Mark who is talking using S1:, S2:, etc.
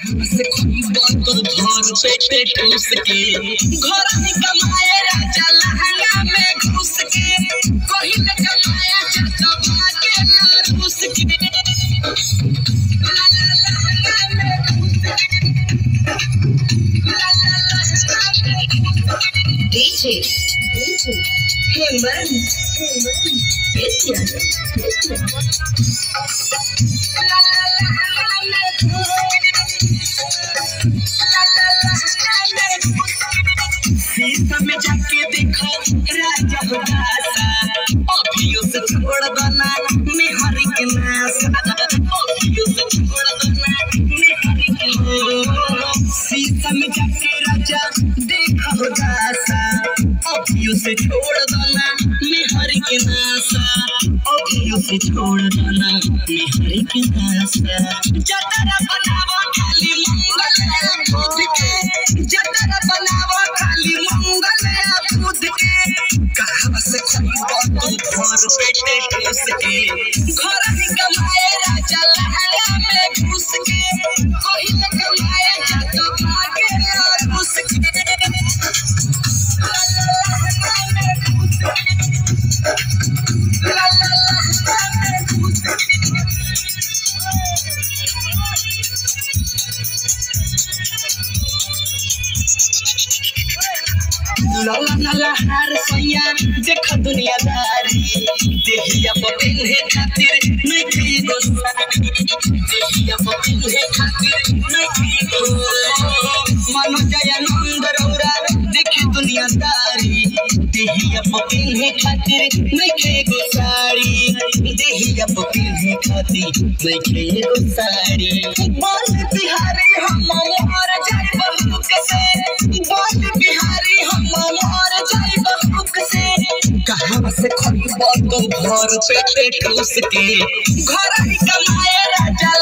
S1: से तो घर पे ठूस के घर ही कमाए राजा लहंगा में घुस के कोई न कमाया चाचा भागे ना घुस के लहंगा में डीजे हेमन शीशा में जाके देखो राजा उदासा अभियो से छोड़ देना मेहरी के नासा अभियो से छोड़ देना मेहरी के शीशा में जाके राजा देखो उदासा अभियो से छोड़ देना मेहरी के नासा अभियो से छोड़ देना मेहरी के नासा जतरा बनावा खाली मंगल बुध के जतरा बनावा खाली मंगल बुध के कहां से खरीदो तू घर पेटे ठूस के घर ही कमाए राजा लहंगा में घुस के कोई न कमाए जातो भागे ना घुस के लाला लाला हर सैया देख दुनियादारी देहिया बपिन्हे खातिर नहीं थी गोसारी देहिया बपिन्हे खातिर नहीं थी गोसारी मनो जयानंद रौरा देख दुनियादारी देहिया बपिन्हे खातिर नहीं थी गोसारी देहिया बपिन्हे खातिर नहीं थी गोसारी बोल बिहारी हम मोर जाई बहुक से बोल बिहारी हम मोर जाई बहुक से कहां से खरीदो तो घर पेटे ठूस के घर ही कमाए राजा